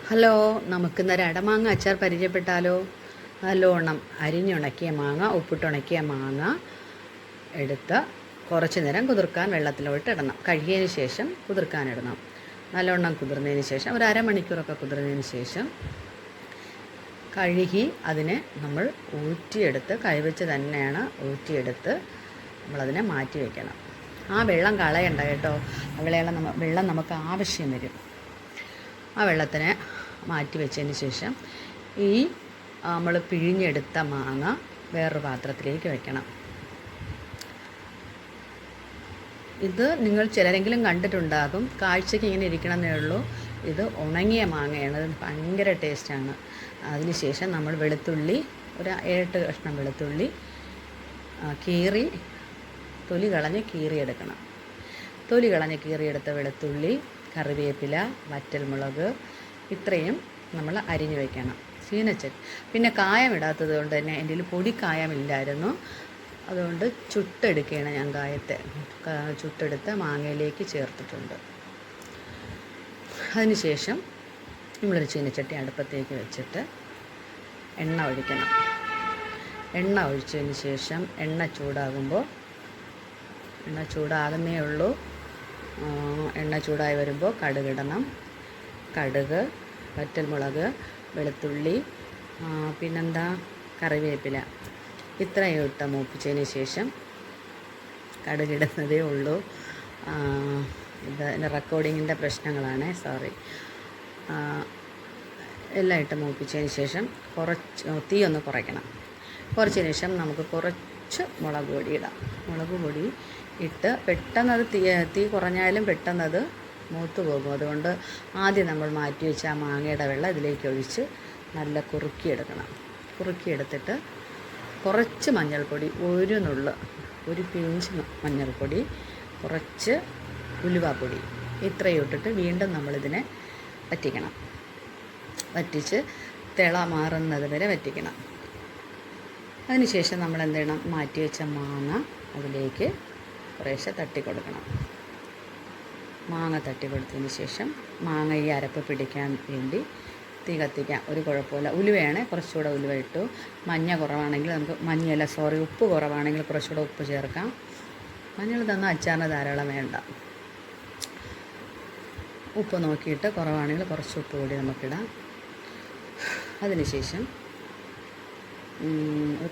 Hello, നമുക്കിന്നൊരു അടമാങ്ങ അച്ചാർ പരിചയപ്പെട്ടാലോ? നല്ലോണം അരിഞ്ഞുണക്കിയ മാങ്ങ, ഉപ്പിട്ടുണക്കിയ മാങ്ങ എടുത്ത് കുറച്ച് നേരം കുതിർക്കാൻ വെള്ളത്തിലോട്ട് ഇടണം. കഴുകിയതിന് ശേഷം കുതിർക്കാനിടണം. നല്ലോണം കുതിർന്നതിന് ശേഷം ഒരു അരമണിക്കൂറൊക്കെ കുതിർന്നതിന് ശേഷം കഴുകി അതിനെ നമ്മൾ ഊറ്റിയെടുത്ത്, കൈവച്ച് തന്നെയാണ് ഊറ്റിയെടുത്ത് നമ്മളതിനെ മാറ്റി വയ്ക്കണം. ആ വെള്ളം കളയണ്ട കേട്ടോ. ആ വെള്ളം നമുക്ക് ആവശ്യം വരും. ആ വെള്ളത്തിനെ മാറ്റി വെച്ചതിന് ശേഷം ഈ നമ്മൾ പിഴിഞ്ഞെടുത്ത മാങ്ങ വേറൊരു പാത്രത്തിലേക്ക് വെക്കണം. ഇത് നിങ്ങൾ ചിലരെങ്കിലും കണ്ടിട്ടുണ്ടാകും. കാഴ്ചയ്ക്ക് ഇങ്ങനെ ഇരിക്കണമെന്നേ ഉള്ളൂ. ഇത് ഉണങ്ങിയ മാങ്ങയാണ്. ഇത് ഭയങ്കര ടേസ്റ്റാണ്. അതിനുശേഷം നമ്മൾ വെളുത്തുള്ളി, ഒരു 7 കഷ്ണം വെളുത്തുള്ളി കീറി തൊലി കളഞ്ഞ് കീറിയെടുക്കണം. തൊലി കളഞ്ഞ് കീറിയെടുത്ത വെളുത്തുള്ളി, കറിവേപ്പില, വറ്റൽമുളക് ഇത്രയും നമ്മൾ അരിഞ്ഞു വയ്ക്കണം. ചീനച്ചട്ടി പിന്നെ കായം ഇടാത്തത് കൊണ്ട് തന്നെ എൻ്റെ കയ്യിൽ പൊടി കായമില്ലായിരുന്നു. അതുകൊണ്ട് ചുട്ടെടുക്കുകയാണ് ഞാൻ. കായത്തെ ചുട്ടെടുത്ത് മാങ്ങയിലേക്ക് ചേർത്തിട്ടുണ്ട്. അതിനുശേഷം നമ്മളൊരു ചീനച്ചട്ടി അടുപ്പത്തേക്ക് വെച്ചിട്ട് എണ്ണ ഒഴിക്കണം. എണ്ണ ഒഴിച്ചതിന് ശേഷം എണ്ണ ചൂടാകുന്നേ ഉള്ളൂ. എണ്ണ ചൂടായി വരുമ്പോൾ കടുകിടണം. കടുക്, വറ്റൽമുളക്, വെളുത്തുള്ളി, പിന്നെന്താ കറിവേപ്പില ഇത്രയും ഇട്ട് മൂപ്പിച്ചതിന് ശേഷം കടുകിടുന്നതേ ഉള്ളൂ. ഇത് റെക്കോർഡിങ്ങിൻ്റെ പ്രശ്നങ്ങളാണ്, സോറി. എല്ലാം ഇട്ട് മൂപ്പിച്ചതിന് ശേഷം തീ ഒന്ന് കുറയ്ക്കണം. കുറച്ചതിന് ശേഷം നമുക്ക് കുറച്ച് മുളക് പൊടി ഇടാം. മുളക് പൊടി ഇട്ട് പെട്ടെന്നത് തീ കുറഞ്ഞാലും പെട്ടെന്നത് മൂത്ത് പോകും. അതുകൊണ്ട് ആദ്യം നമ്മൾ മാറ്റി വെച്ച ആ മാങ്ങയുടെ വെള്ളം ഇതിലേക്ക് ഒഴിച്ച് നല്ല കുറുക്കിയെടുക്കണം. കുറുക്കിയെടുത്തിട്ട് കുറച്ച് മഞ്ഞൾപ്പൊടി, ഒരു പിഞ്ച് മഞ്ഞൾപ്പൊടി, കുറച്ച് ഉലുവാപ്പൊടി ഇത്രയും ഇട്ടിട്ട് വീണ്ടും നമ്മളിതിനെ വറ്റിക്കണം. വറ്റിച്ച് തിള മാറുന്നത് വരെ വറ്റിക്കണം. അതിനുശേഷം നമ്മൾ എന്ത് ചെയ്യണം? മാറ്റി വെച്ച മാങ്ങ അതിലേക്ക് കുറേശ്ശെ തട്ടിക്കൊടുക്കണം. മാങ്ങ തട്ടിക്കൊടുത്തതിന് ശേഷം മാങ്ങ ഈ അരപ്പ് പിടിക്കാൻ വേണ്ടി തീ കത്തിക്കാം. ഒരു കുഴപ്പമില്ല. ഉലുവയാണ്, കുറച്ചുകൂടെ ഉലുവ ഇട്ടു. മഞ്ഞ കുറവാണെങ്കിൽ നമുക്ക് ഉപ്പ് കുറവാണെങ്കിൽ കുറച്ചുകൂടെ ഉപ്പ് ചേർക്കാം. മഞ്ഞൾ തന്ന അച്ചാറിന് ധാരാളം വേണ്ട. ഉപ്പ് നോക്കിയിട്ട് കുറവാണെങ്കിൽ കുറച്ച് ഉപ്പ് കൂടി നമുക്കിടാം. അതിനുശേഷം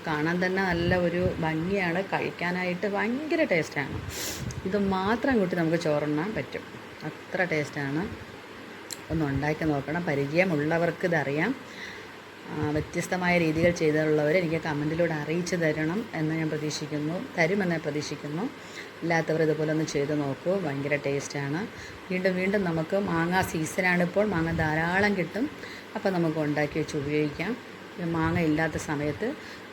കാണാൻ തന്നെ നല്ല ഒരു ഭംഗിയാണ്. കഴിക്കാനായിട്ട് ഭയങ്കര ടേസ്റ്റാണ്. ഇത് മാത്രം കൂട്ടി നമുക്ക് ചോറുണ്ണാൻ പറ്റും. അത്ര ടേസ്റ്റാണ്. ഒന്ന് ഉണ്ടാക്കി നോക്കണം. പരിചയമുള്ളവർക്ക് ഇതറിയാം. വ്യത്യസ്തമായ രീതികൾ ചെയ്തിട്ടുള്ളവർ എനിക്ക് കമൻറ്റിലൂടെ അറിയിച്ചു തരണം എന്ന് ഞാൻ തരുമെന്ന് പ്രതീക്ഷിക്കുന്നു. ഇല്ലാത്തവർ ഇതുപോലെ ഒന്ന് ചെയ്ത് നോക്കൂ. ഭയങ്കര ടേസ്റ്റാണ്. വീണ്ടും നമുക്ക് മാങ്ങ സീസണാണിപ്പോൾ. മാങ്ങ ധാരാളം കിട്ടും. അപ്പോൾ നമുക്ക് ഉണ്ടാക്കി വെച്ച് ഉപയോഗിക്കാം. മാങ്ങ ഇല്ലാത്ത സമയത്ത്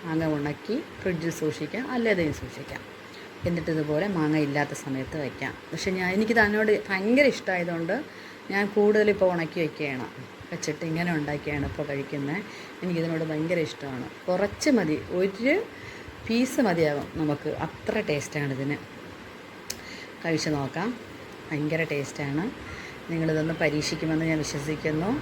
മാങ്ങ ഉണക്കി ഫ്രിഡ്ജിൽ സൂക്ഷിക്കാം, അല്ലാതെയും സൂക്ഷിക്കാം. എന്നിട്ട് ഇതുപോലെ മാങ്ങ ഇല്ലാത്ത സമയത്ത് വയ്ക്കാം. പക്ഷേ എനിക്കിത് അതിനോട് ഭയങ്കര ഇഷ്ടമായതുകൊണ്ട് ഞാൻ കൂടുതലിപ്പോൾ ഉണക്കി വയ്ക്കുകയാണ്. വെച്ചിട്ട് ഇങ്ങനെ ഉണ്ടാക്കിയാണ് ഇപ്പോൾ കഴിക്കുന്നത്. എനിക്കിതിനോട് ഭയങ്കര ഇഷ്ടമാണ്. കുറച്ച് മതി, ഒരു പീസ് മതിയാകും നമുക്ക്. അത്ര ടേസ്റ്റാണ് ഇതിന്. കഴിച്ച് നോക്കാം. ഭയങ്കര ടേസ്റ്റാണ്. നിങ്ങളിതൊന്ന് പരീക്ഷിക്കുമെന്ന് ഞാൻ വിശ്വസിക്കുന്നു.